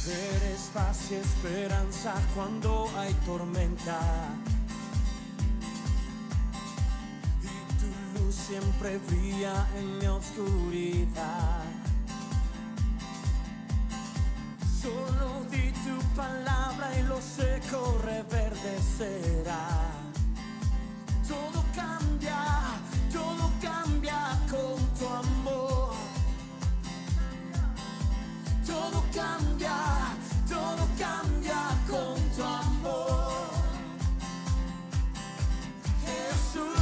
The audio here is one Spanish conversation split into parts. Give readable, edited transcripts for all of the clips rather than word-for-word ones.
Eres paz y esperanza cuando hay tormenta, y tu luz siempre brilla en mi oscuridad. Solo di tu palabra y lo seco reverdecerá. Todo cambia con tu amor. Todo cambia con tu amor. Jesús.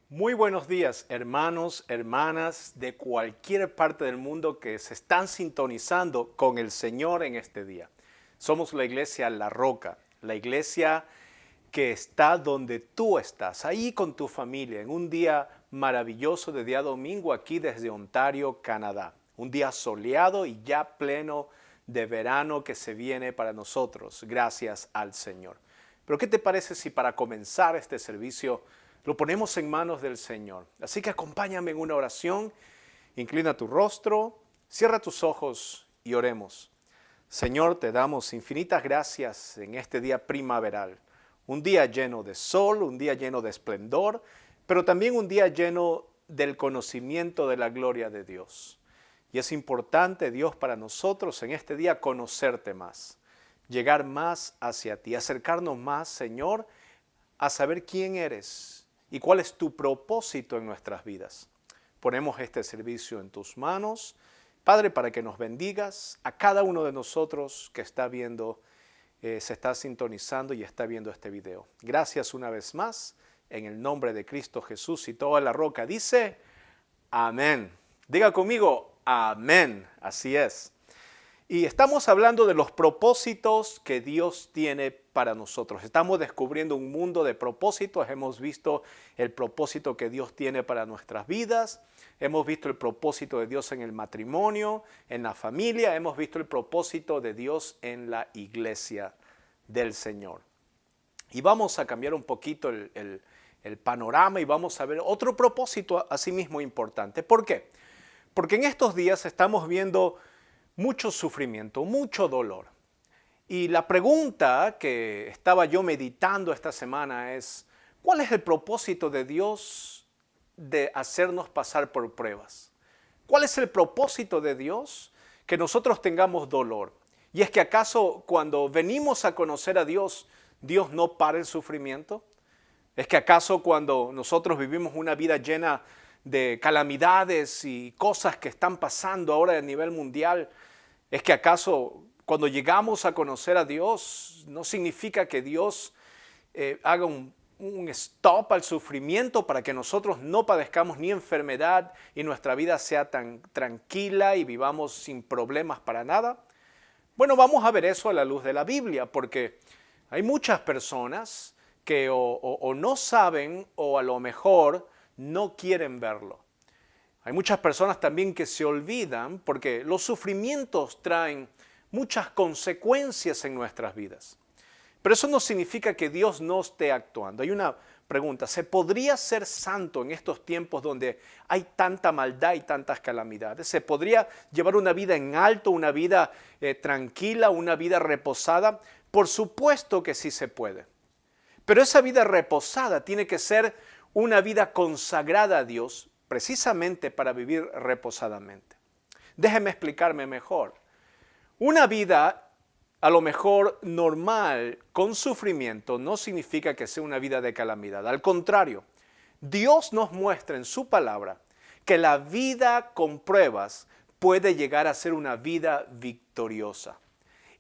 Muy buenos días, hermanos, hermanas de cualquier parte del mundo que se están sintonizando con el Señor en este día. Somos la iglesia La Roca, la iglesia que está donde tú estás, ahí con tu familia, en un día maravilloso de día domingo aquí desde Ontario, Canadá. Un día soleado y ya pleno de verano que se viene para nosotros, gracias al Señor. Pero ¿qué te parece si para comenzar este servicio lo ponemos en manos del Señor? Así que acompáñame en una oración, inclina tu rostro, cierra tus ojos y oremos. Señor, te damos infinitas gracias en este día primaveral. Un día lleno de sol, un día lleno de esplendor, pero también un día lleno del conocimiento de la gloria de Dios. Y es importante, Dios, para nosotros en este día conocerte más, llegar más hacia ti, acercarnos más, Señor, a saber quién eres y cuál es tu propósito en nuestras vidas. Ponemos este servicio en tus manos, Padre, para que nos bendigas a cada uno de nosotros que está viendo, se está sintonizando y está viendo este video. Gracias una vez más, en el nombre de Cristo Jesús, y toda la roca dice, amén. Diga conmigo, amén. Así es. Y estamos hablando de los propósitos que Dios tiene para nosotros. Estamos descubriendo un mundo de propósitos. Hemos visto el propósito que Dios tiene para nuestras vidas. Hemos visto el propósito de Dios en el matrimonio, en la familia. Hemos visto el propósito de Dios en la iglesia del Señor. Y vamos a cambiar un poquito el panorama y vamos a ver otro propósito asimismo importante. ¿Por qué? Porque en estos días estamos viendo mucho sufrimiento, mucho dolor. Y la pregunta que estaba yo meditando esta semana es, ¿cuál es el propósito de Dios de hacernos pasar por pruebas? ¿Cuál es el propósito de Dios que nosotros tengamos dolor? Y es que ¿acaso cuando venimos a conocer a Dios, Dios no para el sufrimiento? ¿Es que acaso cuando nosotros vivimos una vida llena de calamidades y cosas que están pasando ahora a nivel mundial, es que acaso cuando llegamos a conocer a Dios no significa que Dios haga un stop al sufrimiento para que nosotros no padezcamos ni enfermedad y nuestra vida sea tan tranquila y vivamos sin problemas para nada? Bueno, vamos a ver eso a la luz de la Biblia, porque hay muchas personas que o no saben o a lo mejor no quieren verlo. Hay muchas personas también que se olvidan porque los sufrimientos traen muchas consecuencias en nuestras vidas. Pero eso no significa que Dios no esté actuando. Hay una pregunta, ¿se podría ser santo en estos tiempos donde hay tanta maldad y tantas calamidades? ¿Se podría llevar una vida en alto, una vida tranquila, una vida reposada? Por supuesto que sí se puede. Pero esa vida reposada tiene que ser una vida consagrada a Dios, precisamente para vivir reposadamente. Déjeme explicarme mejor. Una vida a lo mejor normal, con sufrimiento, no significa que sea una vida de calamidad. Al contrario, Dios nos muestra en su palabra que la vida con pruebas puede llegar a ser una vida victoriosa.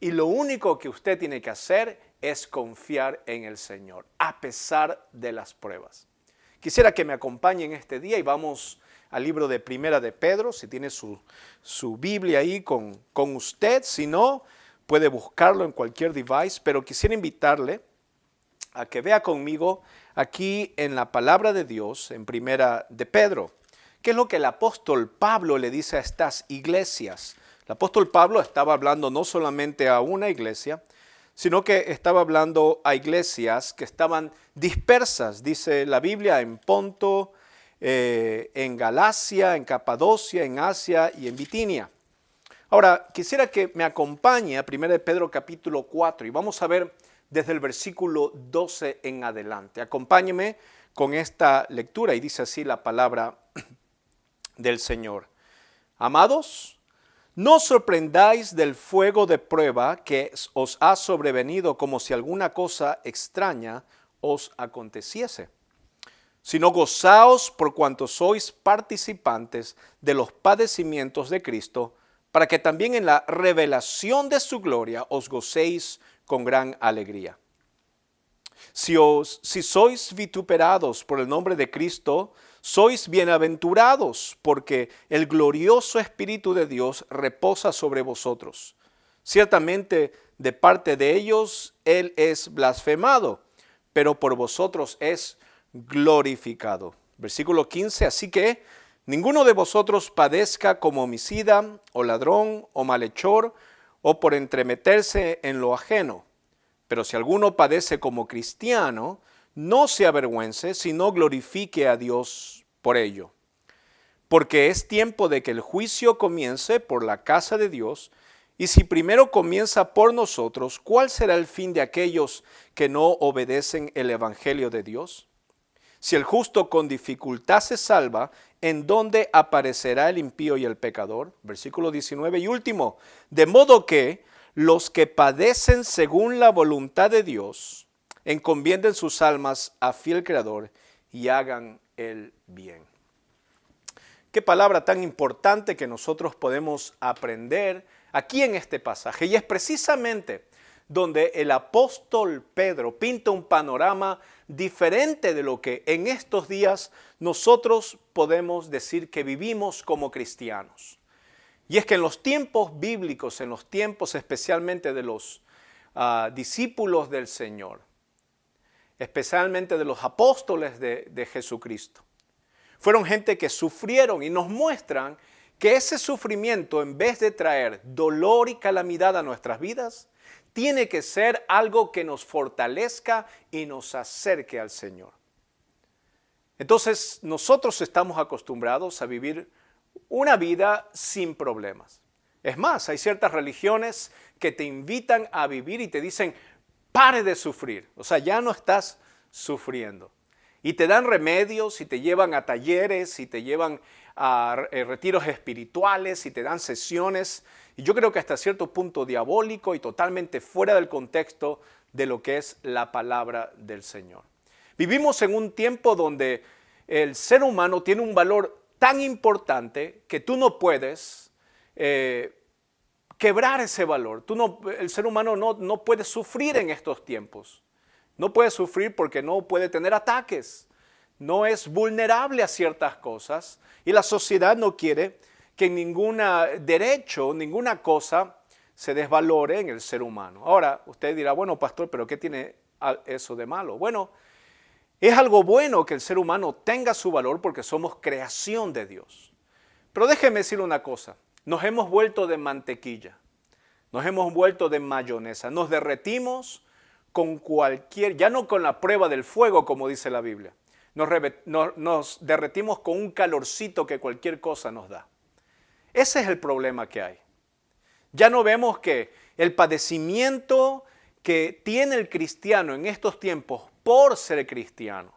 Y lo único que usted tiene que hacer es confiar en el Señor, a pesar de las pruebas. Quisiera que me acompañen este día y vamos al libro de Primera de Pedro, si tiene su Biblia ahí con usted, si no, puede buscarlo en cualquier device, pero quisiera invitarle a que vea conmigo aquí en la palabra de Dios, en Primera de Pedro, qué es lo que el apóstol Pablo le dice a estas iglesias. El apóstol Pablo estaba hablando no solamente a una iglesia, sino que estaba hablando a iglesias que estaban dispersas, dice la Biblia, en Ponto, en Galacia, en Capadocia, en Asia y en Bitinia. Ahora, quisiera que me acompañe a 1 Pedro capítulo 4 y vamos a ver desde el versículo 12 en adelante. Acompáñeme con esta lectura y dice así la palabra del Señor. Amados, no os sorprendáis del fuego de prueba que os ha sobrevenido como si alguna cosa extraña os aconteciese, sino gozaos por cuanto sois participantes de los padecimientos de Cristo, para que también en la revelación de su gloria os gocéis con gran alegría. Si sois vituperados por el nombre de Cristo, sois bienaventurados, porque el glorioso Espíritu de Dios reposa sobre vosotros. Ciertamente de parte de ellos él es blasfemado, pero por vosotros es glorificado. Versículo 15, así que ninguno de vosotros padezca como homicida, o ladrón, o malhechor, o por entremeterse en lo ajeno. Pero si alguno padece como cristiano, no se avergüence, sino glorifique a Dios por ello. Porque es tiempo de que el juicio comience por la casa de Dios, y si primero comienza por nosotros, ¿cuál será el fin de aquellos que no obedecen el evangelio de Dios? Si el justo con dificultad se salva, ¿en dónde aparecerá el impío y el pecador? Versículo 19 y último. De modo que los que padecen según la voluntad de Dios, encomienden sus almas a fiel Creador y hagan el bien. Qué palabra tan importante que nosotros podemos aprender aquí en este pasaje. Y es precisamente donde el apóstol Pedro pinta un panorama diferente de lo que en estos días nosotros podemos decir que vivimos como cristianos. Y es que en los tiempos bíblicos, en los tiempos especialmente de los discípulos del Señor, especialmente de los apóstoles de Jesucristo, fueron gente que sufrieron y nos muestran que ese sufrimiento, en vez de traer dolor y calamidad a nuestras vidas, tiene que ser algo que nos fortalezca y nos acerque al Señor. Entonces, nosotros estamos acostumbrados a vivir una vida sin problemas. Es más, hay ciertas religiones que te invitan a vivir y te dicen, pare de sufrir. O sea, ya no estás sufriendo. Y te dan remedios y te llevan a talleres y te llevan a retiros espirituales y te dan sesiones. Y yo creo que hasta cierto punto diabólico y totalmente fuera del contexto de lo que es la palabra del Señor. Vivimos en un tiempo donde el ser humano tiene un valor tan importante que tú no puedes quebrar ese valor. El ser humano no puede sufrir en estos tiempos. No puede sufrir porque no puede tener ataques. No es vulnerable a ciertas cosas. Y la sociedad no quiere que ningún derecho, ninguna cosa se desvalore en el ser humano. Ahora, usted dirá, bueno, pastor, ¿pero qué tiene eso de malo? Bueno, es algo bueno que el ser humano tenga su valor porque somos creación de Dios. Pero déjeme decir una cosa, nos hemos vuelto de mantequilla, nos hemos vuelto de mayonesa, nos derretimos con cualquier, ya no con la prueba del fuego como dice la Biblia, nos derretimos con un calorcito que cualquier cosa nos da. Ese es el problema que hay. Ya no vemos que el padecimiento que tiene el cristiano en estos tiempos por ser cristiano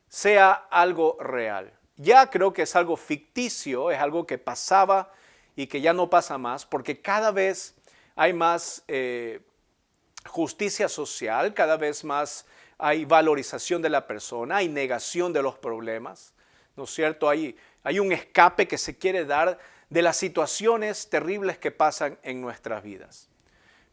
sea algo real. Ya creo que es algo ficticio, es algo que pasaba y que ya no pasa más, porque cada vez hay más justicia social, cada vez más hay valorización de la persona, hay negación de los problemas, ¿no es cierto? Hay un escape que se quiere dar de las situaciones terribles que pasan en nuestras vidas.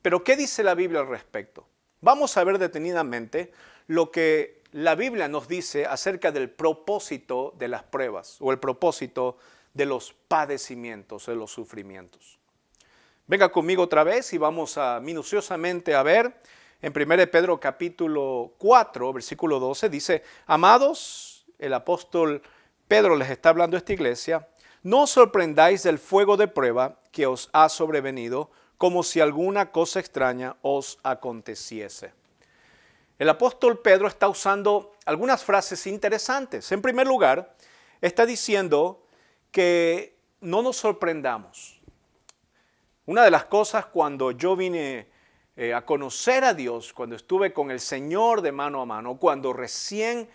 Pero ¿qué dice la Biblia al respecto? Vamos a ver detenidamente lo que la Biblia nos dice acerca del propósito de las pruebas o el propósito de los padecimientos, de los sufrimientos. Venga conmigo otra vez y vamos a minuciosamente a ver en 1 Pedro capítulo 4, versículo 12, dice, amados, el apóstol Pedro les está hablando a esta iglesia, no os sorprendáis del fuego de prueba que os ha sobrevenido, como si alguna cosa extraña os aconteciese. El apóstol Pedro está usando algunas frases interesantes. En primer lugar, está diciendo que no nos sorprendamos. Una de las cosas cuando yo vine a conocer a Dios, cuando estuve con el Señor de mano a mano, cuando recién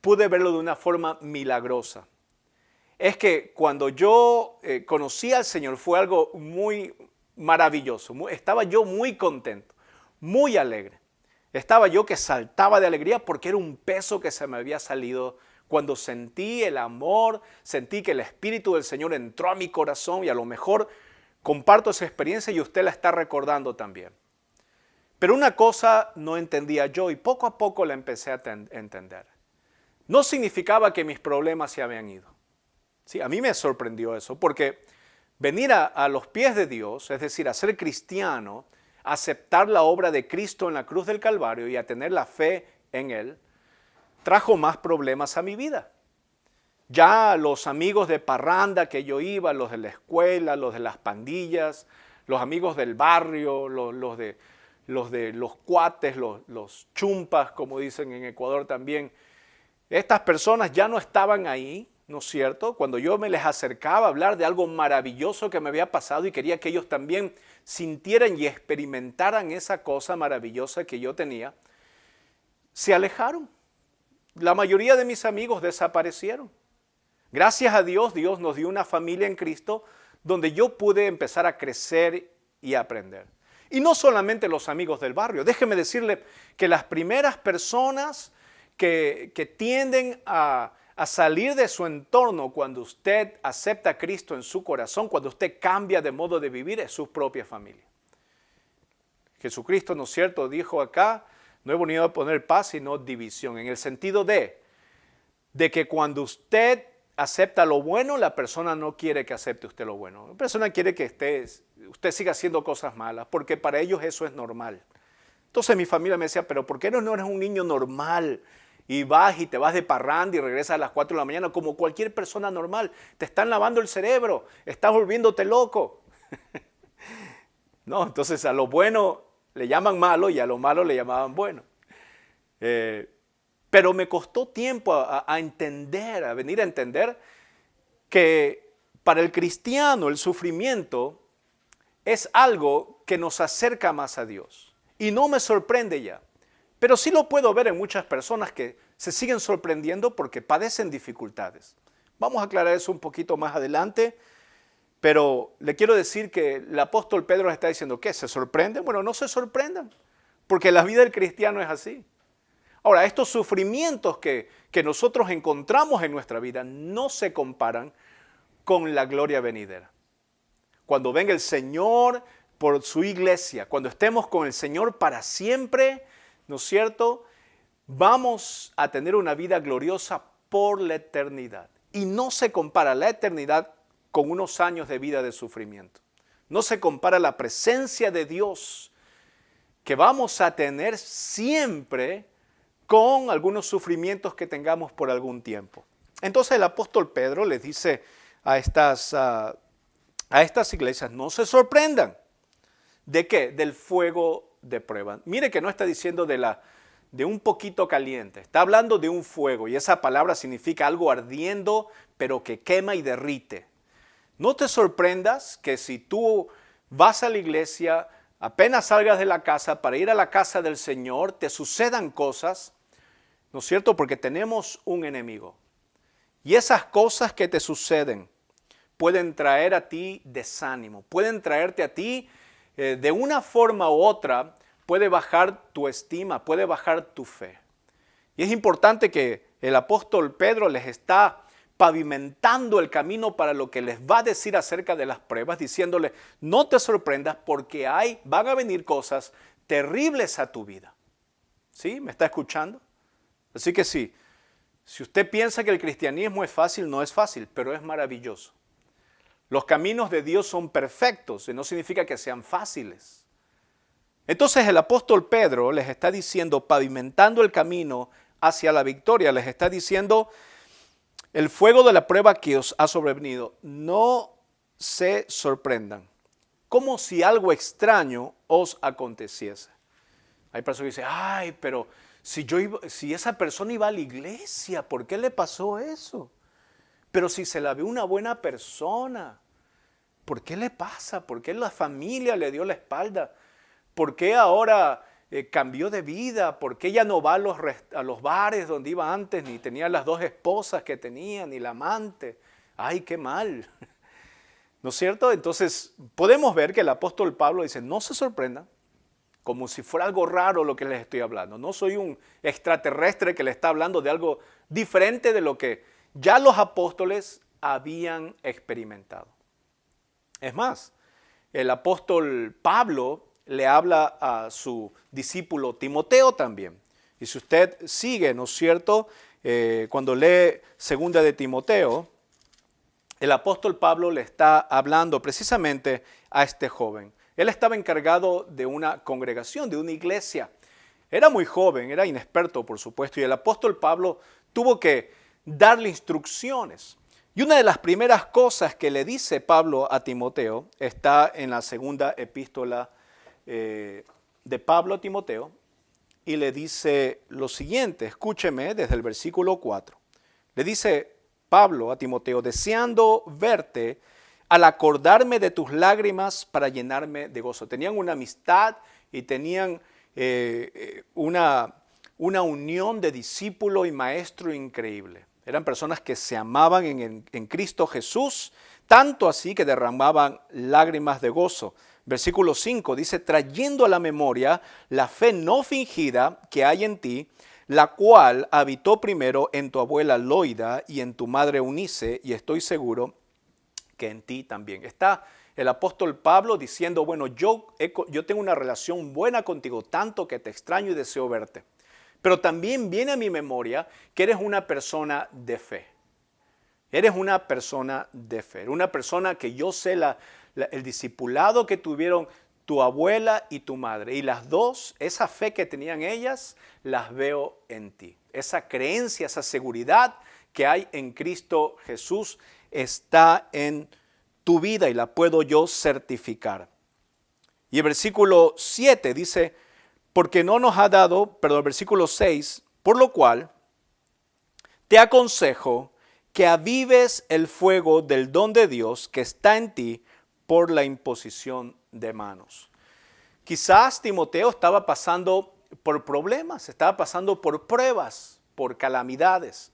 pude verlo de una forma milagrosa, es que cuando yo conocí al Señor fue algo muy maravilloso. Estaba yo muy contento, muy alegre. Estaba yo que saltaba de alegría porque era un peso que se me había salido cuando sentí el amor, sentí que el Espíritu del Señor entró a mi corazón y a lo mejor comparto esa experiencia y usted la está recordando también. Pero una cosa no entendía yo y poco a poco la empecé a entender. No significaba que mis problemas se habían ido. Sí, a mí me sorprendió eso porque venir a los pies de Dios, es decir, a ser cristiano, a aceptar la obra de Cristo en la cruz del Calvario y a tener la fe en Él, trajo más problemas a mi vida. Ya los amigos de parranda que yo iba, los de la escuela, los de las pandillas, los amigos del barrio, los de los cuates, los chumpas, como dicen en Ecuador también, estas personas ya no estaban ahí, ¿no es cierto? Cuando yo me les acercaba a hablar de algo maravilloso que me había pasado y quería que ellos también sintieran y experimentaran esa cosa maravillosa que yo tenía, se alejaron. La mayoría de mis amigos desaparecieron. Gracias a Dios, Dios nos dio una familia en Cristo donde yo pude empezar a crecer y aprender. Y no solamente los amigos del barrio. Déjeme decirle que las primeras personas que tienden a salir de su entorno cuando usted acepta a Cristo en su corazón, cuando usted cambia de modo de vivir, es su propia familia. Jesucristo, ¿no es cierto?, dijo acá, no he venido a poner paz, sino división, en el sentido de que cuando usted acepta lo bueno, la persona no quiere que acepte usted lo bueno. La persona quiere que usted siga haciendo cosas malas, porque para ellos eso es normal. Entonces mi familia me decía, pero ¿por qué no eres un niño normal? Y vas y te vas de parranda y regresas a las 4 de la mañana como cualquier persona normal. Te están lavando el cerebro, estás volviéndote loco. No, entonces a lo bueno le llaman malo y a lo malo le llamaban bueno. Pero me costó tiempo a entender, a venir a entender que para el cristiano el sufrimiento es algo que nos acerca más a Dios. Y no me sorprende ya. Pero sí lo puedo ver en muchas personas que se siguen sorprendiendo porque padecen dificultades. Vamos a aclarar eso un poquito más adelante, pero le quiero decir que el apóstol Pedro les está diciendo, ¿qué? ¿Se sorprenden? Bueno, no se sorprendan, porque la vida del cristiano es así. Ahora, estos sufrimientos que nosotros encontramos en nuestra vida no se comparan con la gloria venidera. Cuando venga el Señor por su iglesia, cuando estemos con el Señor para siempre, ¿no es cierto?, vamos a tener una vida gloriosa por la eternidad. Y no se compara la eternidad con unos años de vida de sufrimiento. No se compara la presencia de Dios que vamos a tener siempre con algunos sufrimientos que tengamos por algún tiempo. Entonces el apóstol Pedro les dice a estas iglesias, no se sorprendan. ¿De qué? Del fuego de prueba. Mire que no está diciendo de un poquito caliente, está hablando de un fuego y esa palabra significa algo ardiendo pero que quema y derrite. No te sorprendas que si tú vas a la iglesia, apenas salgas de la casa para ir a la casa del Señor, te sucedan cosas, ¿no es cierto? Porque tenemos un enemigo. Y esas cosas que te suceden pueden traer a ti desánimo, pueden traerte a ti de una forma u otra, puede bajar tu estima, puede bajar tu fe. Y es importante que el apóstol Pedro les está pavimentando el camino para lo que les va a decir acerca de las pruebas, diciéndole, no te sorprendas porque van a venir cosas terribles a tu vida. ¿Sí? ¿Me está escuchando? Así que sí, si usted piensa que el cristianismo es fácil, no es fácil, pero es maravilloso. Los caminos de Dios son perfectos y no significa que sean fáciles. Entonces el apóstol Pedro les está diciendo, pavimentando el camino hacia la victoria, les está diciendo, el fuego de la prueba que os ha sobrevenido, no se sorprendan, como si algo extraño os aconteciese. Hay personas que dicen, ay, pero si esa persona iba a la iglesia, ¿por qué le pasó eso? Pero si se la ve una buena persona, ¿por qué le pasa? ¿Por qué la familia le dio la espalda? ¿Por qué ahora cambió de vida? ¿Por qué ya no va a los bares donde iba antes, ni tenía las 2 esposas que tenía, ni la amante? ¡Ay, qué mal! ¿No es cierto? Entonces podemos ver que el apóstol Pablo dice, no se sorprendan, como si fuera algo raro lo que les estoy hablando. No soy un extraterrestre que le está hablando de algo diferente de lo que ya los apóstoles habían experimentado. Es más, el apóstol Pablo le habla a su discípulo Timoteo también. Y si usted sigue, ¿no es cierto?, cuando lee 2 de Timoteo, el apóstol Pablo le está hablando precisamente a este joven. Él estaba encargado de una congregación, de una iglesia. Era muy joven, era inexperto, por supuesto, y el apóstol Pablo tuvo que darle instrucciones. Y una de las primeras cosas que le dice Pablo a Timoteo está en la segunda epístola de Pablo a Timoteo, y le dice lo siguiente, escúcheme desde el versículo 4. Le dice Pablo a Timoteo, deseando verte al acordarme de tus lágrimas para llenarme de gozo. Tenían una amistad y tenían una unión de discípulo y maestro increíble. Eran personas que se amaban en Cristo Jesús, tanto así que derramaban lágrimas de gozo. Versículo 5 dice, trayendo a la memoria la fe no fingida que hay en ti, la cual habitó primero en tu abuela Loida y en tu madre Eunice, y estoy seguro que en ti también. Está el apóstol Pablo diciendo, bueno, yo tengo una relación buena contigo, tanto que te extraño y deseo verte. Pero también viene a mi memoria que eres una persona de fe. Eres una persona de fe, una persona que yo sé el discipulado que tuvieron tu abuela y tu madre. Y las dos, esa fe que tenían ellas, las veo en ti. Esa creencia, esa seguridad que hay en Cristo Jesús está en tu vida y la puedo yo certificar. Y el versículo 7 dice, porque no nos ha dado, perdón, versículo 6, por lo cual te aconsejo que avives el fuego del don de Dios que está en ti por la imposición de manos. Quizás Timoteo estaba pasando por problemas, estaba pasando por pruebas, por calamidades.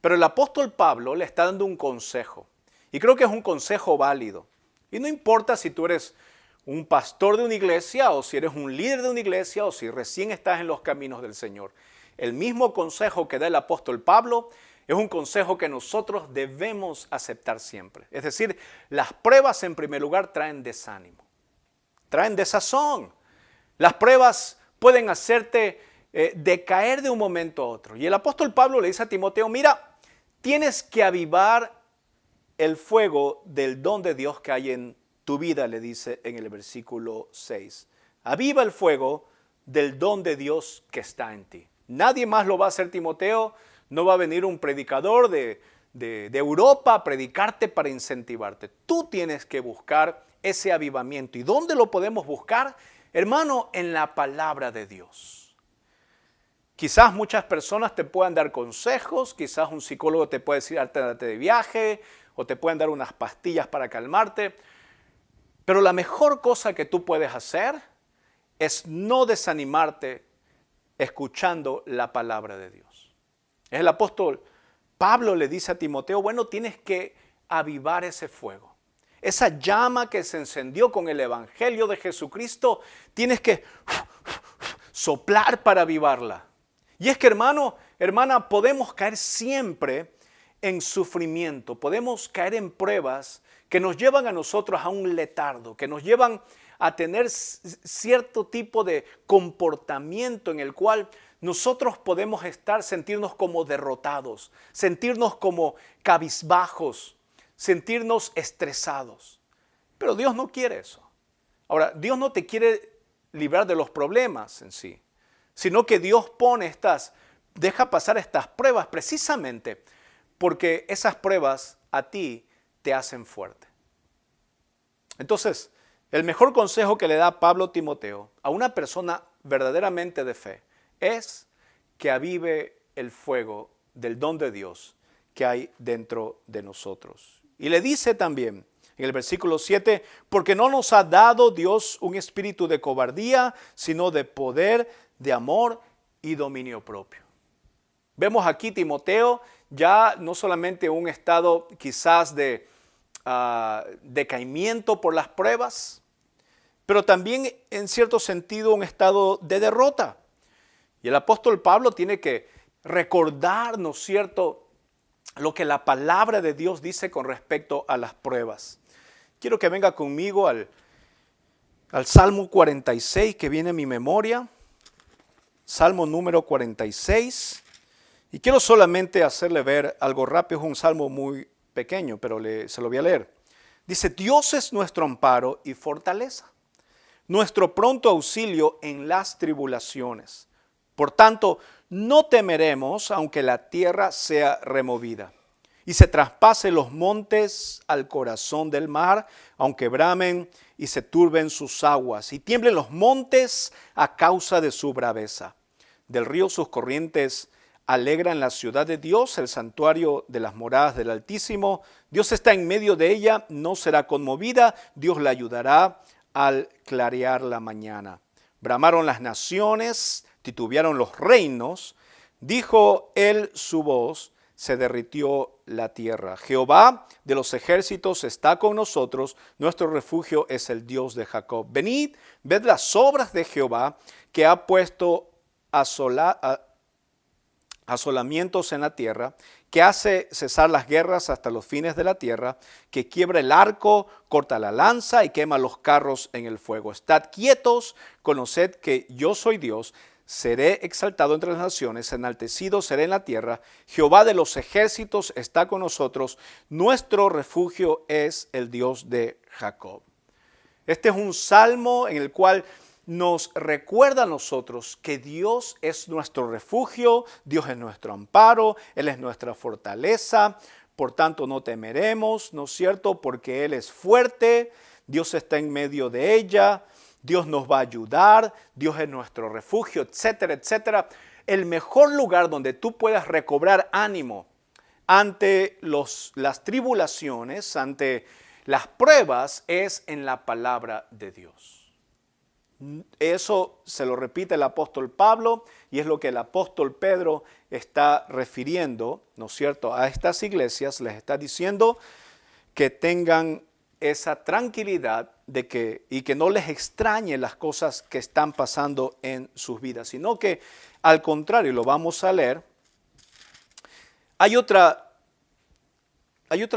Pero el apóstol Pablo le está dando un consejo. Y creo que es un consejo válido. Y no importa si tú eres un pastor de una iglesia o si eres un líder de una iglesia o si recién estás en los caminos del Señor. El mismo consejo que da el apóstol Pablo es un consejo que nosotros debemos aceptar siempre. Es decir, las pruebas en primer lugar traen desánimo, traen desazón. Las pruebas pueden hacerte decaer de un momento a otro. Y el apóstol Pablo le dice a Timoteo, mira, tienes que avivar el fuego del don de Dios que hay en tu vida, le dice en el versículo 6. Aviva el fuego del don de Dios que está en ti. Nadie más lo va a hacer, Timoteo. No va a venir un predicador de Europa a predicarte para incentivarte. Tú tienes que buscar ese avivamiento. ¿Y dónde lo podemos buscar? Hermano, en la palabra de Dios. Quizás muchas personas te puedan dar consejos, quizás un psicólogo te puede decir date de viaje o te pueden dar unas pastillas para calmarte. Pero la mejor cosa que tú puedes hacer es no desanimarte escuchando la palabra de Dios. El apóstol Pablo le dice a Timoteo, bueno, tienes que avivar ese fuego. Esa llama que se encendió con el evangelio de Jesucristo, tienes que soplar para avivarla. Y es que, hermano, hermana, podemos caer siempre en sufrimiento, podemos caer en pruebas que nos llevan a nosotros a un letargo, que nos llevan a tener cierto tipo de comportamiento en el cual nosotros podemos sentirnos como derrotados, sentirnos como cabizbajos, sentirnos estresados. Pero Dios no quiere eso. Ahora, Dios no te quiere librar de los problemas en sí, sino que Dios deja pasar estas pruebas precisamente porque esas pruebas a ti te hacen fuerte. Entonces, el mejor consejo que le da Pablo a Timoteo a una persona verdaderamente de fe es que avive el fuego del don de Dios que hay dentro de nosotros. Y le dice también en el versículo 7, porque no nos ha dado Dios un espíritu de cobardía, sino de poder, de amor y dominio propio. Vemos aquí Timoteo ya no solamente un estado quizás de decaimiento por las pruebas, pero también en cierto sentido un estado de derrota. Y el apóstol Pablo tiene que recordarnos, ¿cierto?, lo que la palabra de Dios dice con respecto a las pruebas. Quiero que venga conmigo al Salmo 46 que viene en mi memoria. Salmo número 46. Y quiero solamente hacerle ver algo rápido. Es un salmo muy pequeño, pero se lo voy a leer. Dice, Dios es nuestro amparo y fortaleza, nuestro pronto auxilio en las tribulaciones. Por tanto, no temeremos aunque la tierra sea removida y se traspase los montes al corazón del mar, aunque bramen y se turben sus aguas y tiemblen los montes a causa de su braveza. Del río sus corrientes alegran la ciudad de Dios, el santuario de las moradas del Altísimo. Dios está en medio de ella, no será conmovida, Dios la ayudará al clarear la mañana. Bramaron las naciones, titubearon los reinos, dijo él su voz, se derritió la tierra. Jehová de los ejércitos está con nosotros, nuestro refugio es el Dios de Jacob. Venid, ved las obras de Jehová, que ha puesto asolamientos en la tierra, que hace cesar las guerras hasta los fines de la tierra, que quiebra el arco, corta la lanza y quema los carros en el fuego. Estad quietos, conoced que yo soy Dios, seré exaltado entre las naciones, enaltecido seré en la tierra. Jehová de los ejércitos está con nosotros, nuestro refugio es el Dios de Jacob. Este es un salmo en el cual nos recuerda a nosotros que Dios es nuestro refugio, Dios es nuestro amparo, Él es nuestra fortaleza, por tanto no temeremos, ¿no es cierto? Porque Él es fuerte, Dios está en medio de ella, Dios nos va a ayudar, Dios es nuestro refugio, etcétera, etcétera. El mejor lugar donde tú puedas recobrar ánimo ante las tribulaciones, ante las pruebas, es en la palabra de Dios. Eso se lo repite el apóstol Pablo y es lo que el apóstol Pedro está refiriendo, ¿no es cierto?, a estas iglesias. Les está diciendo que tengan esa tranquilidad y que no les extrañe las cosas que están pasando en sus vidas, sino que al contrario, lo vamos a leer, hay otra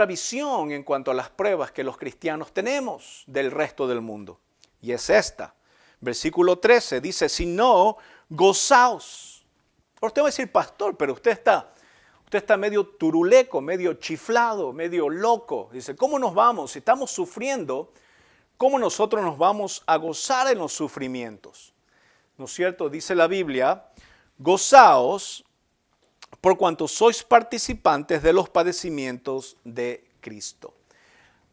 visión en cuanto a las pruebas que los cristianos tenemos del resto del mundo, y es esta. Versículo 13 dice, si no, gozaos. Ahora usted va a decir, pastor, pero usted está medio turuleco, medio chiflado, medio loco. Dice, ¿cómo nos vamos? Si estamos sufriendo, ¿cómo nosotros nos vamos a gozar en los sufrimientos? ¿No es cierto? Dice la Biblia, gozaos por cuanto sois participantes de los padecimientos de Cristo.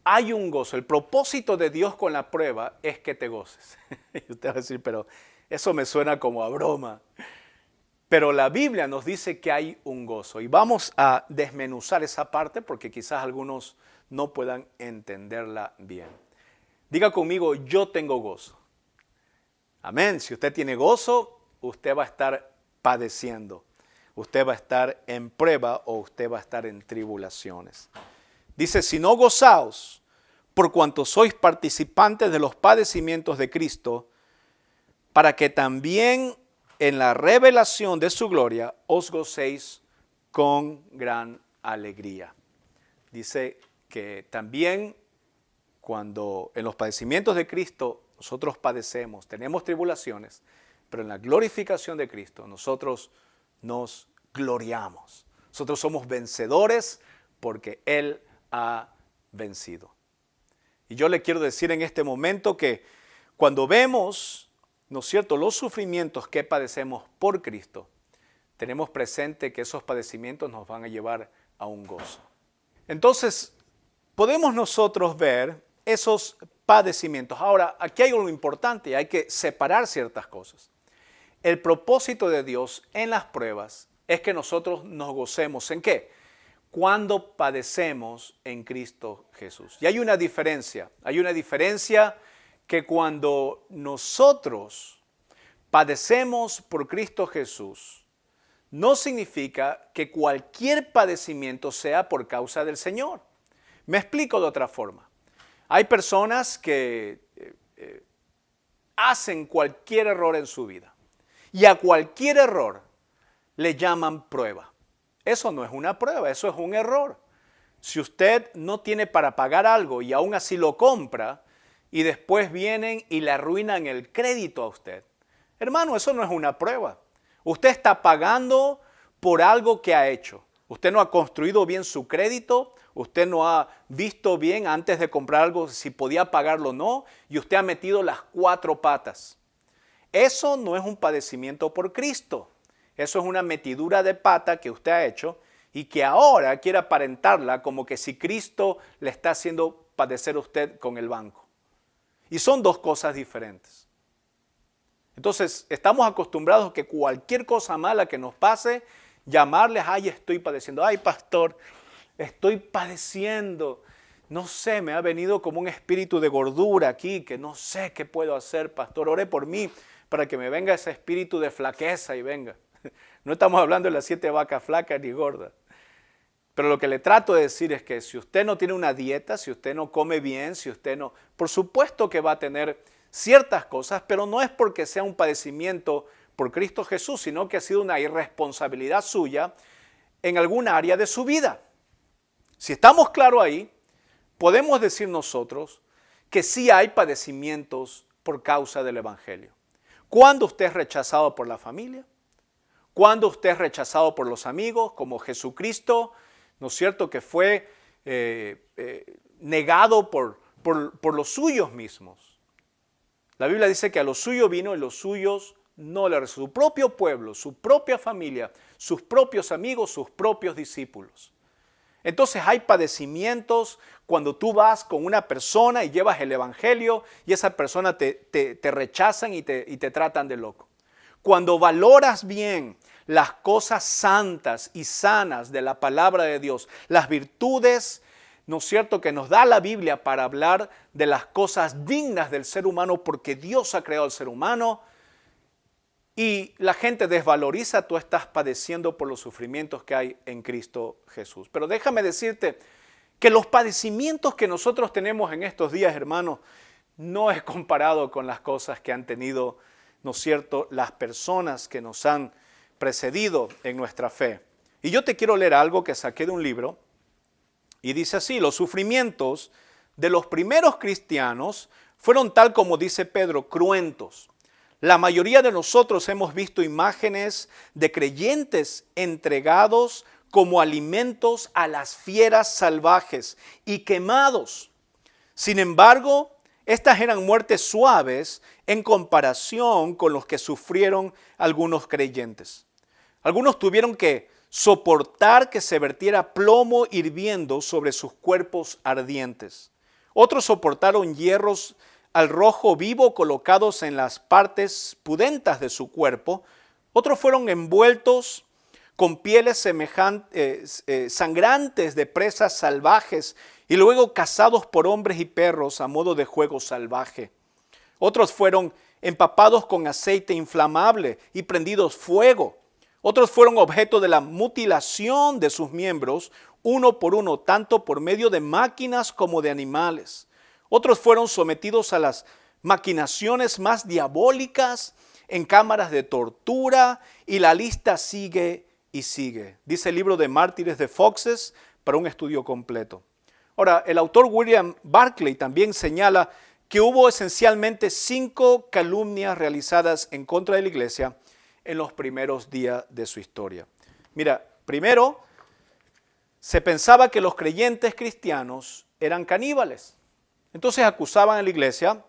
Hay un gozo. El propósito de Dios con la prueba es que te goces. Y usted va a decir, pero eso me suena como a broma. Pero la Biblia nos dice que hay un gozo. Y vamos a desmenuzar esa parte porque quizás algunos no puedan entenderla bien. Diga conmigo, yo tengo gozo. Amén. Si usted tiene gozo, usted va a estar padeciendo. Usted va a estar en prueba o usted va a estar en tribulaciones. Dice, si no gozaos, por cuanto sois participantes de los padecimientos de Cristo, para que también en la revelación de su gloria os gocéis con gran alegría. Dice que también cuando en los padecimientos de Cristo nosotros padecemos, tenemos tribulaciones, pero en la glorificación de Cristo nosotros nos gloriamos. Nosotros somos vencedores porque Él ha vencido. Y yo le quiero decir en este momento que cuando vemos, ¿no es cierto?, los sufrimientos que padecemos por Cristo, tenemos presente que esos padecimientos nos van a llevar a un gozo. Entonces, podemos nosotros ver esos padecimientos. Ahora, aquí hay algo importante, hay que separar ciertas cosas. El propósito de Dios en las pruebas es que nosotros nos gocemos. ¿En qué? Cuando padecemos en Cristo Jesús. Y hay una diferencia que cuando nosotros padecemos por Cristo Jesús, no significa que cualquier padecimiento sea por causa del Señor. Me explico de otra forma. Hay personas que hacen cualquier error en su vida y a cualquier error le llaman prueba. Eso no es una prueba, eso es un error. Si usted no tiene para pagar algo y aún así lo compra y después vienen y le arruinan el crédito a usted, hermano, eso no es una prueba. Usted está pagando por algo que ha hecho. Usted no ha construido bien su crédito, Usted no ha visto bien antes de comprar algo si podía pagarlo o no, y usted ha metido las 4 patas. Eso no es un padecimiento por Cristo. Eso es una metidura de pata que usted ha hecho y que ahora quiere aparentarla como que si Cristo le está haciendo padecer a usted con el banco. Y son 2 cosas diferentes. Entonces, estamos acostumbrados a que cualquier cosa mala que nos pase, llamarles, ay, estoy padeciendo, ay, pastor, estoy padeciendo. No sé, me ha venido como un espíritu de gordura aquí, que no sé qué puedo hacer, pastor. Ore por mí para que me venga ese espíritu de flaqueza y venga. No estamos hablando de las 7 vacas flacas ni gordas. Pero lo que le trato de decir es que si usted no tiene una dieta, si usted no come bien, si usted no... Por supuesto que va a tener ciertas cosas, pero no es porque sea un padecimiento por Cristo Jesús, sino que ha sido una irresponsabilidad suya en alguna área de su vida. Si estamos claros ahí, podemos decir nosotros que sí hay padecimientos por causa del Evangelio. Cuando usted es rechazado por la familia, cuando usted es rechazado por los amigos, como Jesucristo, ¿no es cierto?, que fue negado por los suyos mismos. La Biblia dice que a los suyos vino y los suyos no le recibió. Su propio pueblo, su propia familia, sus propios amigos, sus propios discípulos. Entonces hay padecimientos cuando tú vas con una persona y llevas el Evangelio y esa persona te rechazan y te tratan de loco. Cuando valoras bien las cosas santas y sanas de la palabra de Dios, las virtudes, ¿no es cierto?, que nos da la Biblia para hablar de las cosas dignas del ser humano porque Dios ha creado al ser humano, y la gente desvaloriza, tú estás padeciendo por los sufrimientos que hay en Cristo Jesús. Pero déjame decirte que los padecimientos que nosotros tenemos en estos días, hermanos, no es comparado con las cosas que han tenido, ¿no es cierto?, las personas que nos han precedido en nuestra fe. Y yo te quiero leer algo que saqué de un libro y dice así: los sufrimientos de los primeros cristianos fueron, tal como dice Pedro, cruentos. La mayoría de nosotros hemos visto imágenes de creyentes entregados como alimentos a las fieras salvajes y quemados. Sin embargo, estas eran muertes suaves en comparación con los que sufrieron algunos creyentes. Algunos tuvieron que soportar que se vertiera plomo hirviendo sobre sus cuerpos ardientes. Otros soportaron hierros al rojo vivo colocados en las partes pudentas de su cuerpo. Otros fueron envueltos con pieles sangrantes de presas salvajes y luego cazados por hombres y perros a modo de juego salvaje. Otros fueron empapados con aceite inflamable y prendidos fuego. Otros fueron objeto de la mutilación de sus miembros, uno por uno, tanto por medio de máquinas como de animales. Otros fueron sometidos a las maquinaciones más diabólicas en cámaras de tortura, y la lista sigue y sigue. Dice el libro de Mártires de Foxes para un estudio completo. Ahora, el autor William Barclay también señala que hubo esencialmente 5 calumnias realizadas en contra de la iglesia en los primeros días de su historia. Mira, primero, se pensaba que los creyentes cristianos eran caníbales. Entonces acusaban a la iglesia.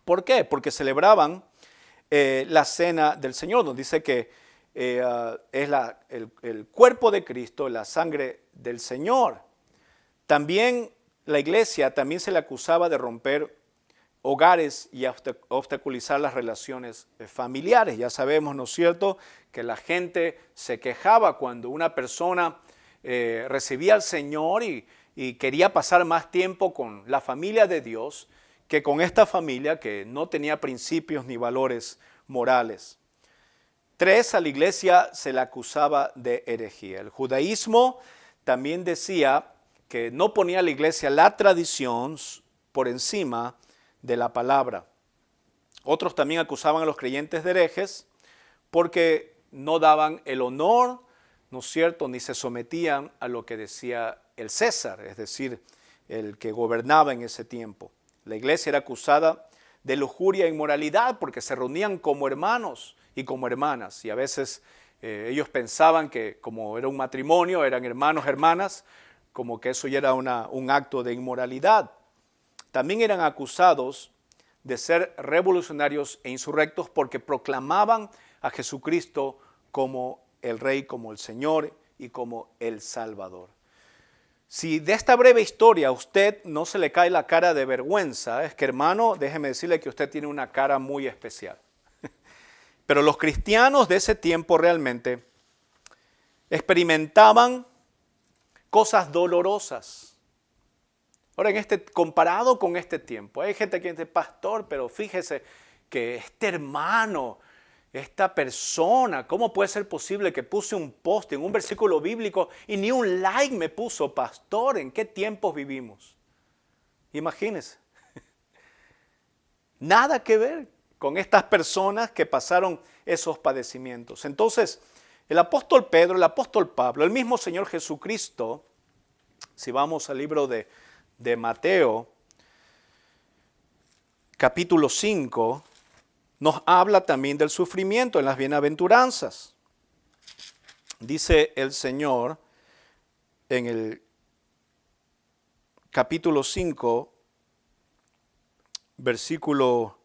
¿Por qué? Porque celebraban la cena del Señor, donde dice que es el cuerpo de Cristo, la sangre del Señor. También la iglesia también se le acusaba de romper hogares y obstaculizar las relaciones familiares. Ya sabemos, ¿no es cierto?, que la gente se quejaba cuando una persona recibía al Señor y quería pasar más tiempo con la familia de Dios que con esta familia que no tenía principios ni valores morales. 3, a la iglesia se la acusaba de herejía. El judaísmo también decía que no ponía a la iglesia la tradición por encima de la palabra. Otros también acusaban a los creyentes de herejes porque no daban el honor, ¿no es cierto?, ni se sometían a lo que decía el César, es decir, el que gobernaba en ese tiempo. La iglesia era acusada de lujuria e inmoralidad porque se reunían como hermanos y como hermanas, y a veces ellos pensaban que como era un matrimonio, eran hermanos, hermanas, como que eso ya era un acto de inmoralidad. También eran acusados de ser revolucionarios e insurrectos porque proclamaban a Jesucristo como el Rey, como el Señor y como el Salvador. Si de esta breve historia a usted no se le cae la cara de vergüenza, es que, hermano, déjeme decirle que usted tiene una cara muy especial. Pero los cristianos de ese tiempo realmente experimentaban cosas dolorosas. Ahora, comparado con este tiempo, hay gente que dice, pastor, pero fíjese que este hermano, esta persona, ¿cómo puede ser posible que puse un post en un versículo bíblico y ni un like me puso, pastor? ¿En qué tiempos vivimos? Imagínense. Nada que ver con estas personas que pasaron esos padecimientos. Entonces, el apóstol Pedro, el apóstol Pablo, el mismo Señor Jesucristo, si vamos al libro de Mateo, capítulo 5, nos habla también del sufrimiento en las bienaventuranzas. Dice el Señor en el capítulo 5, versículo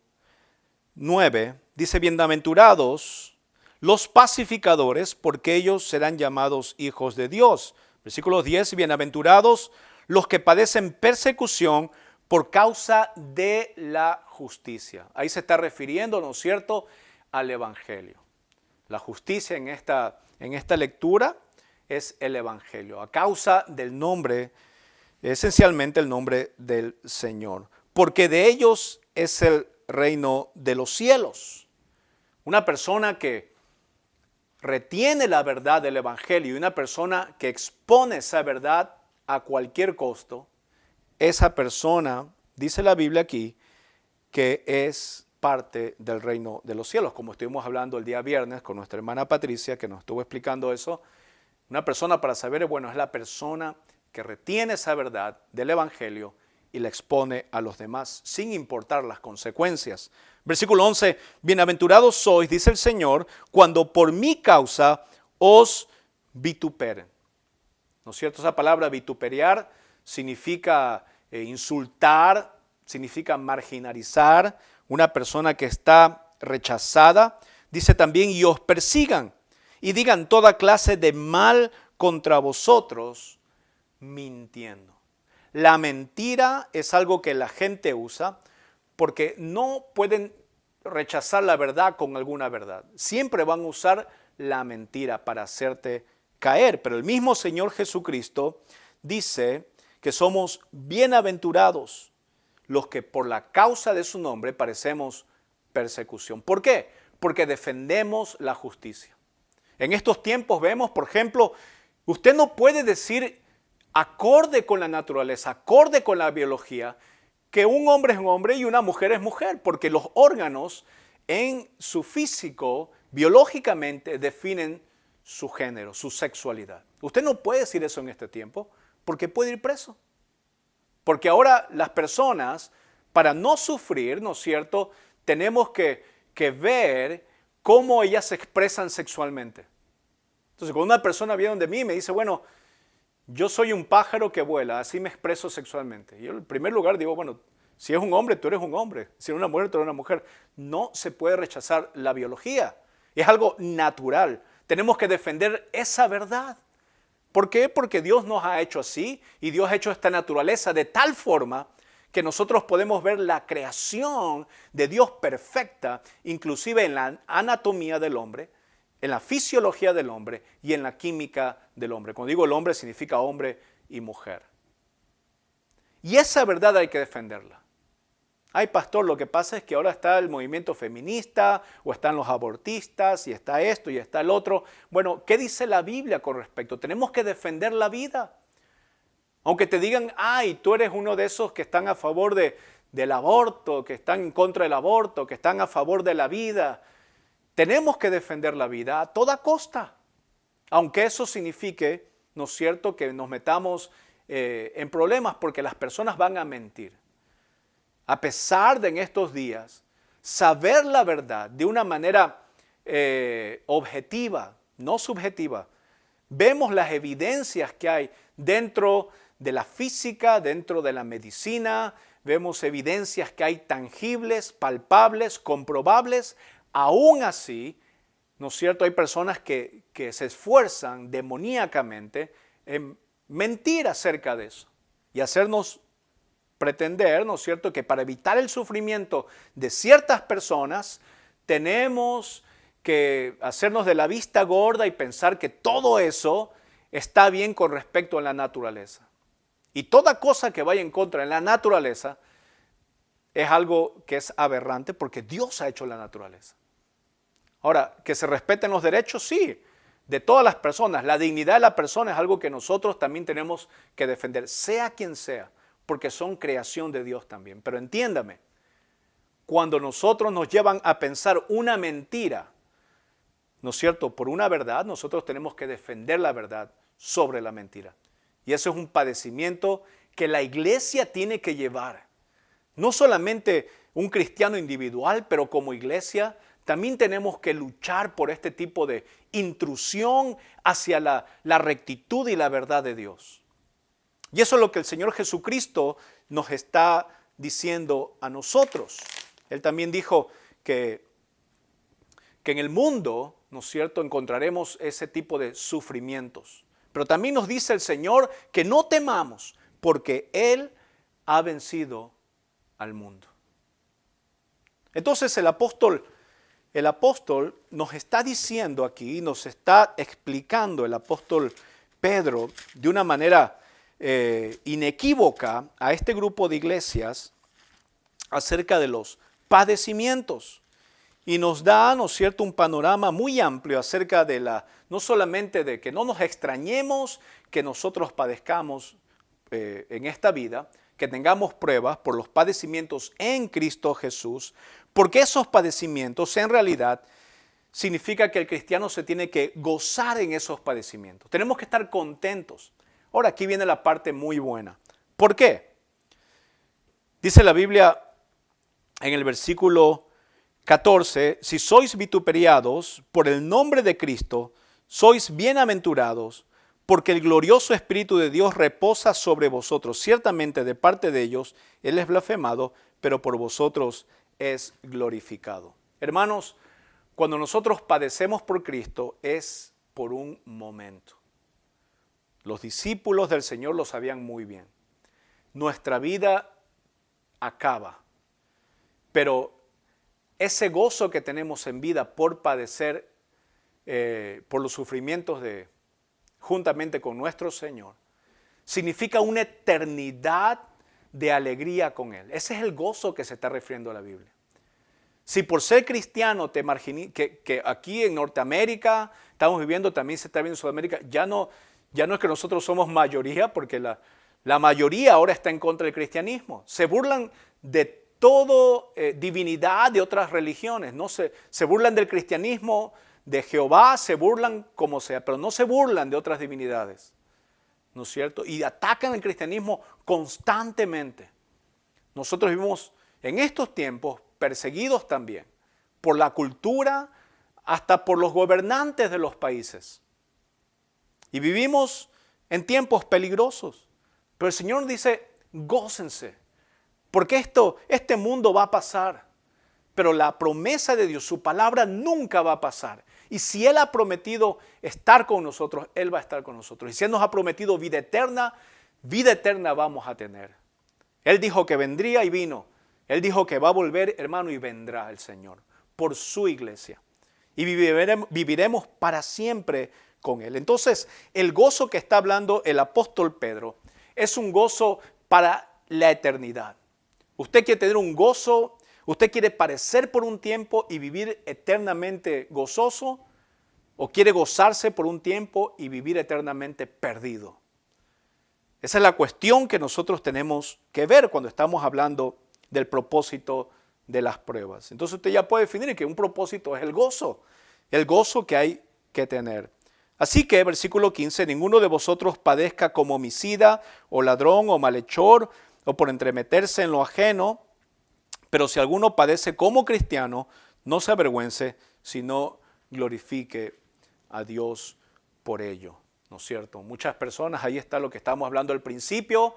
9, dice, bienaventurados los pacificadores, porque ellos serán llamados hijos de Dios. Versículo 10, bienaventurados los que padecen persecución por causa de la justicia. Ahí se está refiriendo, ¿no es cierto?, al Evangelio. La justicia en esta lectura es el Evangelio, a causa del nombre, esencialmente el nombre del Señor. Porque de ellos es el reino de los cielos. Una persona que retiene la verdad del Evangelio y una persona que expone esa verdad a cualquier costo, esa persona, dice la Biblia aquí, que es parte del reino de los cielos, como estuvimos hablando el día viernes con nuestra hermana Patricia, que nos estuvo explicando eso. Una persona, para saber, bueno, es la persona que retiene esa verdad del Evangelio y la expone a los demás, sin importar las consecuencias. Versículo 11, bienaventurados sois, dice el Señor, cuando por mi causa os vituperen. ¿No es cierto? Esa palabra vituperiar significa insultar, significa marginalizar, una persona que está rechazada. Dice también, y os persigan y digan toda clase de mal contra vosotros, mintiendo. La mentira es algo que la gente usa porque no pueden rechazar la verdad con alguna verdad. Siempre van a usar la mentira para hacerte caer. Pero el mismo Señor Jesucristo dice que somos bienaventurados los que por la causa de su nombre padecemos persecución. ¿Por qué? Porque defendemos la justicia. En estos tiempos vemos, por ejemplo, usted no puede decir acorde con la naturaleza, acorde con la biología, que un hombre es un hombre y una mujer es mujer, porque los órganos en su físico, biológicamente, definen su género, su sexualidad. Usted no puede decir eso en este tiempo, porque puede ir preso. Porque ahora las personas, para no sufrir, ¿no es cierto?, tenemos que ver cómo ellas se expresan sexualmente. Entonces, cuando una persona viene donde mí y me dice, bueno, yo soy un pájaro que vuela, así me expreso sexualmente. Yo en primer lugar digo, bueno, si es un hombre, tú eres un hombre. Si es una mujer, tú eres una mujer. No se puede rechazar la biología. Es algo natural. Tenemos que defender esa verdad. ¿Por qué? Porque Dios nos ha hecho así y Dios ha hecho esta naturaleza de tal forma que nosotros podemos ver la creación de Dios perfecta, inclusive en la anatomía del hombre, en la fisiología del hombre y en la química del hombre. Cuando digo el hombre significa hombre y mujer. Y esa verdad hay que defenderla. Ay, pastor, lo que pasa es que ahora está el movimiento feminista o están los abortistas y está esto y está el otro. Bueno, ¿qué dice la Biblia con respecto? Tenemos que defender la vida. Aunque te digan, ay, tú eres uno de esos que están a favor del aborto, que están en contra del aborto, que están a favor de la vida. Tenemos que defender la vida a toda costa. Aunque eso signifique, ¿no es cierto?, que nos metamos en problemas porque las personas van a mentir. A pesar de en estos días saber la verdad de una manera objetiva, no subjetiva, Vemos las evidencias que hay dentro de la física, dentro de la medicina. Vemos evidencias que hay tangibles, palpables, comprobables. Aún así, ¿no es cierto? Hay personas que se esfuerzan demoníacamente en mentir acerca de eso y hacernos pretender, ¿no es cierto?, que para evitar el sufrimiento de ciertas personas tenemos que hacernos de la vista gorda y pensar que todo eso está bien con respecto a la naturaleza. Y toda cosa que vaya en contra de la naturaleza es algo que es aberrante porque Dios ha hecho la naturaleza. Ahora, que se respeten los derechos, sí, de todas las personas. La dignidad de la persona es algo que nosotros también tenemos que defender, sea quien sea, porque son creación de Dios también. Pero entiéndame, cuando nosotros nos llevan a pensar una mentira, ¿no es cierto?, por una verdad, nosotros tenemos que defender la verdad sobre la mentira. Y eso es un padecimiento que la iglesia tiene que llevar. No solamente un cristiano individual, pero como iglesia también tenemos que luchar por este tipo de intrusión hacia la rectitud y la verdad de Dios. Y eso es lo que el Señor Jesucristo nos está diciendo a nosotros. Él también dijo que en el mundo, ¿no es cierto?, encontraremos ese tipo de sufrimientos. Pero también nos dice el Señor que no temamos, porque Él ha vencido al mundo. Entonces el apóstol nos está diciendo aquí, nos está explicando el apóstol Pedro de una manera inequívoca a este grupo de iglesias acerca de los padecimientos. Y nos da, ¿no es cierto?, un panorama muy amplio acerca de no solamente de que no nos extrañemos que nosotros padezcamos en esta vida, que tengamos pruebas por los padecimientos en Cristo Jesús, porque esos padecimientos en realidad significa que el cristiano se tiene que gozar en esos padecimientos. Tenemos que estar contentos. Ahora aquí viene la parte muy buena. ¿Por qué? Dice la Biblia en el versículo 14, si sois vituperiados por el nombre de Cristo, sois bienaventurados, porque el glorioso Espíritu de Dios reposa sobre vosotros. Ciertamente de parte de ellos Él es blasfemado, pero por vosotros es glorificado. Hermanos, cuando nosotros padecemos por Cristo es por un momento. Los discípulos del Señor lo sabían muy bien. Nuestra vida acaba, pero ese gozo que tenemos en vida por padecer por los sufrimientos juntamente con nuestro Señor, significa una eternidad de alegría con Él. Ese es el gozo que se está refiriendo a la Biblia. Si por ser cristiano te marginé, que aquí en Norteamérica estamos viviendo, también se está viendo en Sudamérica, ya no es que nosotros somos mayoría, porque la mayoría ahora está en contra del cristianismo. Se burlan de todo divinidad de otras religiones, no se burlan del cristianismo, de Jehová, se burlan como sea, pero no se burlan de otras divinidades, ¿no es cierto? Y atacan el cristianismo constantemente. Nosotros vivimos en estos tiempos perseguidos también por la cultura, hasta por los gobernantes de los países. Y vivimos en tiempos peligrosos, pero el Señor dice, gócense. Porque este mundo va a pasar, pero la promesa de Dios, su palabra nunca va a pasar. Y si Él ha prometido estar con nosotros, Él va a estar con nosotros. Y si Él nos ha prometido vida eterna vamos a tener. Él dijo que vendría y vino. Él dijo que va a volver, hermano, y vendrá el Señor por su iglesia. Y viviremos para siempre con Él. Entonces, el gozo que está hablando el apóstol Pedro es un gozo para la eternidad. Usted quiere tener un gozo, usted quiere padecer por un tiempo y vivir eternamente gozoso, o quiere gozarse por un tiempo y vivir eternamente perdido. Esa es la cuestión que nosotros tenemos que ver cuando estamos hablando del propósito de las pruebas. Entonces usted ya puede definir que un propósito es el gozo que hay que tener. Así que, versículo 15, ninguno de vosotros padezca como homicida o ladrón o malhechor o por entremeterse en lo ajeno, pero si alguno padece como cristiano, no se avergüence, sino glorifique a Dios por ello. ¿no es cierto? Muchas personas, ahí está lo que estábamos hablando al principio,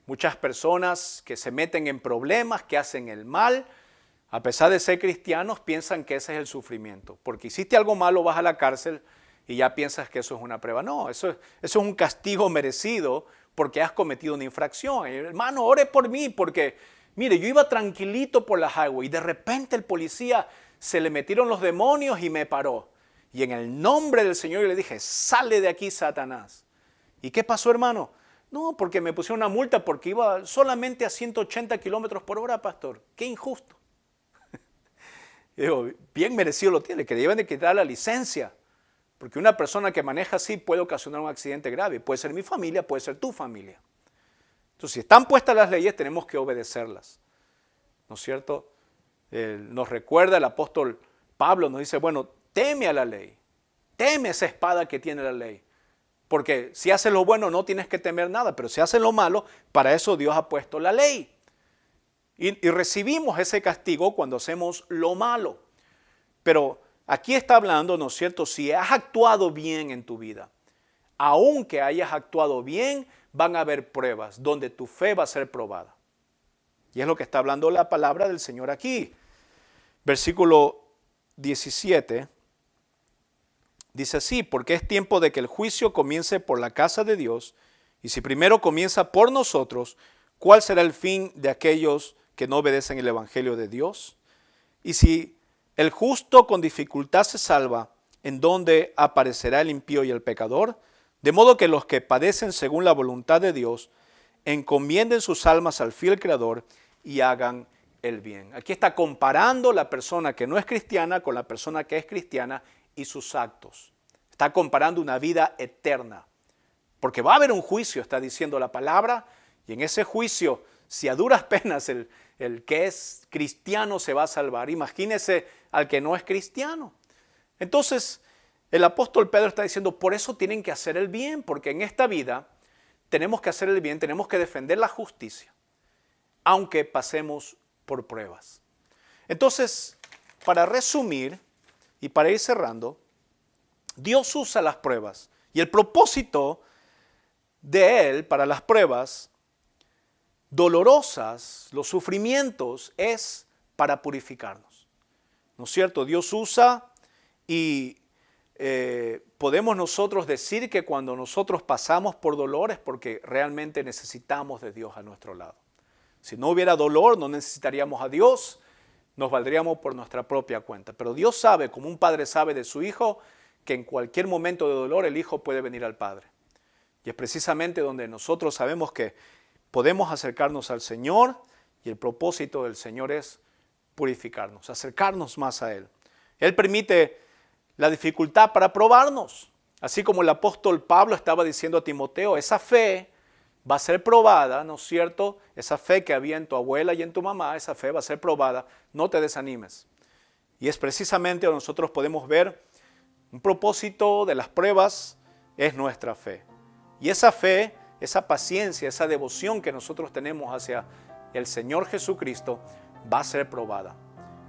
muchas personas que se meten en problemas, que hacen el mal, a pesar de ser cristianos, piensan que ese es el sufrimiento. Porque hiciste algo malo, vas a la cárcel y ya piensas que eso es una prueba. No, eso es un castigo merecido porque has cometido una infracción. Hermano, ore por mí porque, mire, yo iba tranquilito por la highway y de repente el policía se le metieron los demonios y me paró. Y en el nombre del Señor yo le dije, sale de aquí, Satanás. ¿Y qué pasó, hermano? No, porque me pusieron una multa porque iba solamente a 180 kilómetros por hora, pastor. Qué injusto. Digo, bien merecido lo tiene, que le deben de quitar la licencia. Porque una persona que maneja así puede ocasionar un accidente grave. Puede ser mi familia, puede ser tu familia. Entonces, si están puestas las leyes, tenemos que obedecerlas. ¿No es cierto? Nos recuerda el apóstol Pablo, nos dice, bueno, teme a la ley. Teme esa espada que tiene la ley. Porque si haces lo bueno no tienes que temer nada, pero si haces lo malo, para eso Dios ha puesto la ley. Y recibimos ese castigo cuando hacemos lo malo. Pero aquí está hablando, ¿no es cierto? Si has actuado bien en tu vida, aunque hayas actuado bien, van a haber pruebas donde tu fe va a ser probada. Y es lo que está hablando la palabra del Señor aquí. Versículo 17 dice así, porque es tiempo de que el juicio comience por la casa de Dios, y si primero comienza por nosotros, ¿cuál será el fin de aquellos que no obedecen el evangelio de Dios? Y si el justo con dificultad se salva, ¿en dónde aparecerá el impío y el pecador? De modo que los que padecen según la voluntad de Dios, encomienden sus almas al fiel Creador y hagan el bien. Aquí está comparando la persona que no es cristiana con la persona que es cristiana y sus actos. Está comparando una vida eterna. Porque va a haber un juicio, está diciendo la palabra, y en ese juicio, si a duras penas el que es cristiano se va a salvar, imagínese al que no es cristiano. Entonces, el apóstol Pedro está diciendo, por eso tienen que hacer el bien, porque en esta vida tenemos que hacer el bien, tenemos que defender la justicia, aunque pasemos por pruebas. Entonces, para resumir y para ir cerrando, Dios usa las pruebas y el propósito de Él para las pruebas dolorosas, los sufrimientos, es para purificarnos. ¿No es cierto? Dios usa y podemos nosotros decir que cuando nosotros pasamos por dolor es porque realmente necesitamos de Dios a nuestro lado. Si no hubiera dolor, no necesitaríamos a Dios, nos valdríamos por nuestra propia cuenta. Pero Dios sabe, como un padre sabe de su hijo, que en cualquier momento de dolor el hijo puede venir al Padre. Y es precisamente donde nosotros sabemos que podemos acercarnos al Señor y el propósito del Señor es purificarnos, acercarnos más a Él. Él permite la dificultad para probarnos. Así como el apóstol Pablo estaba diciendo a Timoteo, esa fe va a ser probada, ¿no es cierto? Esa fe que había en tu abuela y en tu mamá, esa fe va a ser probada, no te desanimes. Y es precisamente donde nosotros podemos ver un propósito de las pruebas es nuestra fe. Y esa fe, esa paciencia, esa devoción que nosotros tenemos hacia el Señor Jesucristo va a ser probada.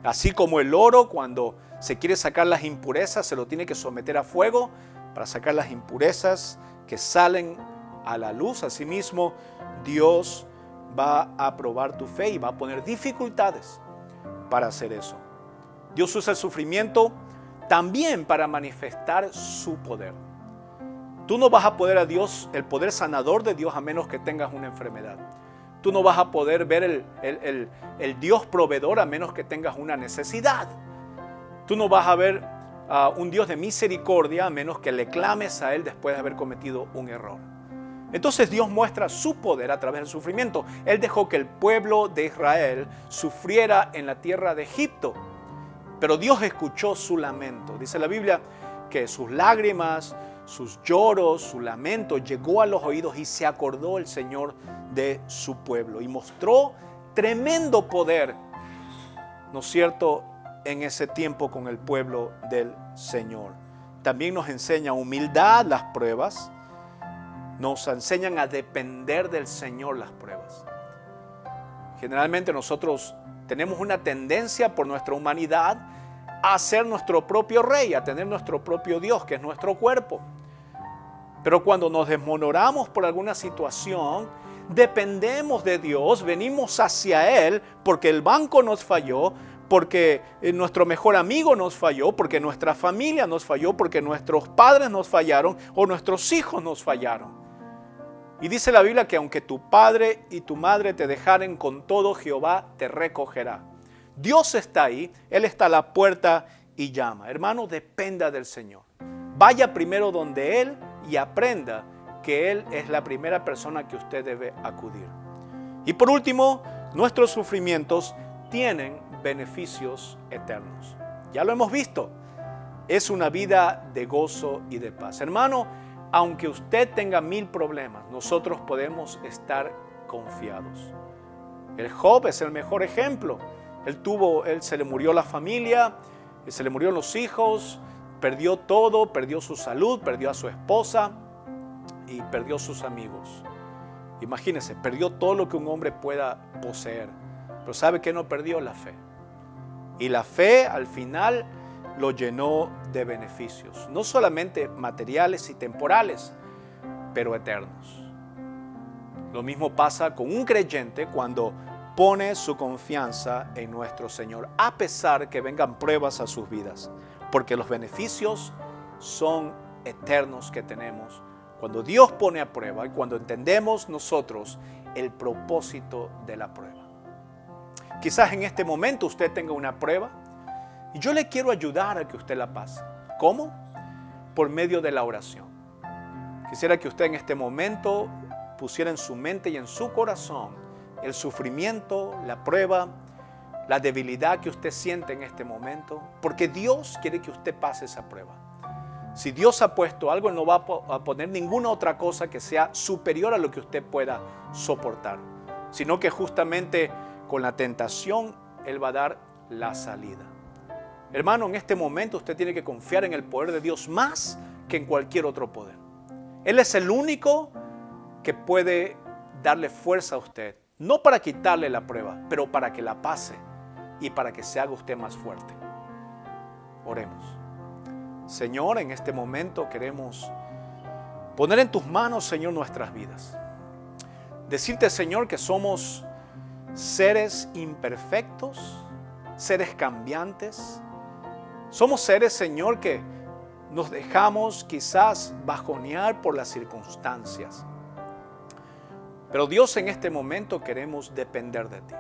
Así como el oro, cuando se quiere sacar las impurezas, se lo tiene que someter a fuego para sacar las impurezas que salen a la luz. Asimismo, Dios va a probar tu fe y va a poner dificultades para hacer eso. Dios usa el sufrimiento también para manifestar su poder. Tú no vas a poder a Dios, el poder sanador de Dios, a menos que tengas una enfermedad. Tú no vas a poder ver el Dios proveedor a menos que tengas una necesidad. Tú no vas a ver un Dios de misericordia a menos que le clames a Él después de haber cometido un error. Entonces Dios muestra su poder a través del sufrimiento. Él dejó que el pueblo de Israel sufriera en la tierra de Egipto. Pero Dios escuchó su lamento. Dice la Biblia que sus lágrimas, sus lloros, su lamento llegó a los oídos y se acordó el Señor de su pueblo. Y mostró tremendo poder, ¿no es cierto?, en ese tiempo con el pueblo del Señor. También nos enseña humildad las pruebas. Nos enseñan a depender del Señor las pruebas. Generalmente nosotros tenemos una tendencia por nuestra humanidad a ser nuestro propio rey, a tener nuestro propio Dios, que es nuestro cuerpo. Pero cuando nos desmoronamos por alguna situación, dependemos de Dios, venimos hacia Él porque el banco nos falló, porque nuestro mejor amigo nos falló, porque nuestra familia nos falló, porque nuestros padres nos fallaron o nuestros hijos nos fallaron. Y dice la Biblia que aunque tu padre y tu madre te dejaren, con todo Jehová te recogerá. Dios está ahí, Él está a la puerta y llama. Hermano, dependa del Señor. Vaya primero donde Él y aprenda que Él es la primera persona que usted debe acudir. Y por último, nuestros sufrimientos tienen beneficios eternos. Ya lo hemos visto. Es una vida de gozo y de paz. Hermano, aunque usted tenga 1000 problemas, nosotros podemos estar confiados. El Job es el mejor ejemplo. Él se le murió la familia, se le murieron los hijos, perdió todo, perdió su salud, perdió a su esposa y perdió sus amigos. Imagínense, perdió todo lo que un hombre pueda poseer. Pero ¿sabe qué no perdió? La fe. Y la fe al final lo llenó de beneficios, no solamente materiales y temporales, pero eternos. Lo mismo pasa con un creyente cuando pone su confianza en nuestro Señor, a pesar que vengan pruebas a sus vidas, porque los beneficios son eternos que tenemos cuando Dios pone a prueba y cuando entendemos nosotros el propósito de la prueba. Quizás en este momento usted tenga una prueba y yo le quiero ayudar a que usted la pase. ¿Cómo? Por medio de la oración. Quisiera que usted en este momento pusiera en su mente y en su corazón el sufrimiento, la prueba, la debilidad que usted siente en este momento, porque Dios quiere que usted pase esa prueba. Si Dios ha puesto algo, Él no va a poner ninguna otra cosa que sea superior a lo que usted pueda soportar, sino que justamente con la tentación Él va a dar la salida. Hermano, en este momento usted tiene que confiar en el poder de Dios más que en cualquier otro poder. Él es el único que puede darle fuerza a usted, no para quitarle la prueba, pero para que la pase y para que se haga usted más fuerte. Oremos. Señor, en este momento queremos poner en tus manos, Señor, nuestras vidas. Decirte, Señor, que somos seres imperfectos, seres cambiantes. Somos seres, Señor, que nos dejamos quizás bajonear por las circunstancias. Pero Dios, en este momento queremos depender de ti.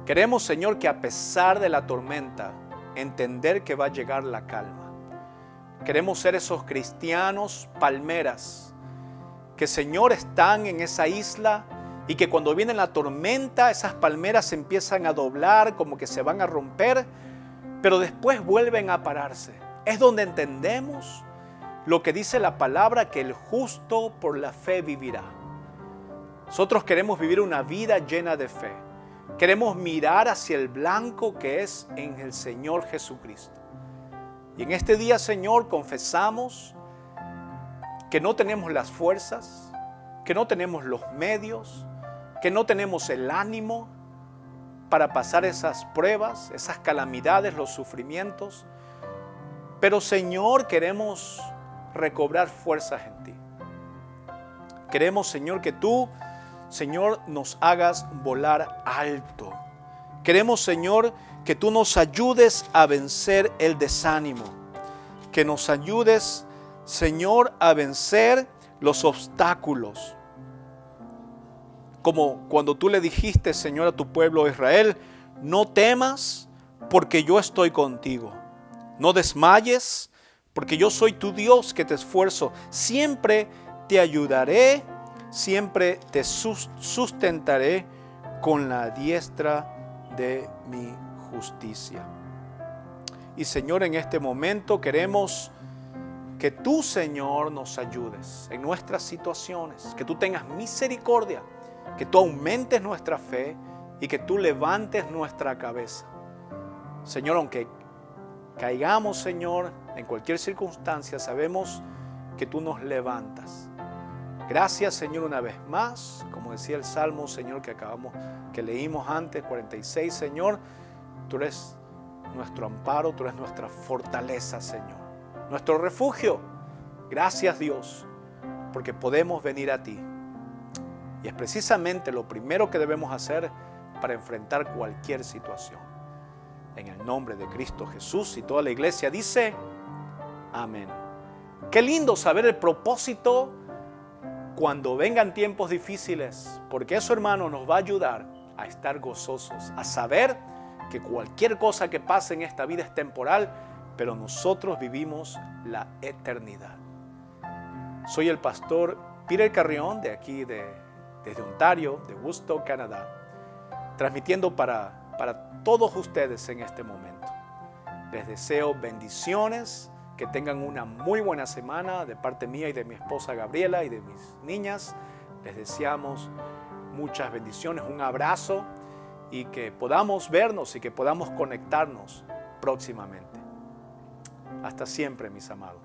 Queremos, Señor, que a pesar de la tormenta, entender que va a llegar la calma. Queremos ser esos cristianos palmeras que, Señor, están en esa isla y que cuando viene la tormenta, esas palmeras se empiezan a doblar, como que se van a romper, pero después vuelven a pararse. Es donde entendemos lo que dice la palabra, que el justo por la fe vivirá. Nosotros queremos vivir una vida llena de fe. Queremos mirar hacia el blanco que es en el Señor Jesucristo. Y en este día, Señor, confesamos que no tenemos las fuerzas, que no tenemos los medios, que no tenemos el ánimo para pasar esas pruebas, esas calamidades, los sufrimientos. Pero, Señor, queremos recobrar fuerzas en ti. Queremos, Señor, que tú, Señor, nos hagas volar alto. Queremos, Señor, que tú nos ayudes a vencer el desánimo. Que nos ayudes, Señor, a vencer los obstáculos. Como cuando tú le dijiste, Señor, a tu pueblo Israel, no temas porque yo estoy contigo. No desmayes porque yo soy tu Dios que te esfuerzo. Siempre te ayudaré, siempre te sustentaré con la diestra de mi justicia. Y, Señor, en este momento queremos que tú, Señor, nos ayudes en nuestras situaciones, que tú tengas misericordia, que tú aumentes nuestra fe y que tú levantes nuestra cabeza. Señor, aunque caigamos, Señor, en cualquier circunstancia, sabemos que tú nos levantas. Gracias, Señor, una vez más, como decía el Salmo, Señor, que leímos antes, 46, Señor, tú eres nuestro amparo, tú eres nuestra fortaleza, Señor, nuestro refugio. Gracias, Dios, porque podemos venir a ti. Y es precisamente lo primero que debemos hacer para enfrentar cualquier situación. En el nombre de Cristo Jesús, y toda la iglesia dice, amén. Qué lindo saber el propósito cuando vengan tiempos difíciles, porque eso, hermano, nos va a ayudar a estar gozosos, a saber que cualquier cosa que pase en esta vida es temporal, pero nosotros vivimos la eternidad. Soy el pastor Peter Carrión, de aquí desde Ontario, de Woodstock, Canadá, transmitiendo para todos ustedes en este momento. Les deseo bendiciones, que tengan una muy buena semana de parte mía y de mi esposa Gabriela y de mis niñas. Les deseamos muchas bendiciones, un abrazo y que podamos vernos y que podamos conectarnos próximamente. Hasta siempre, mis amados.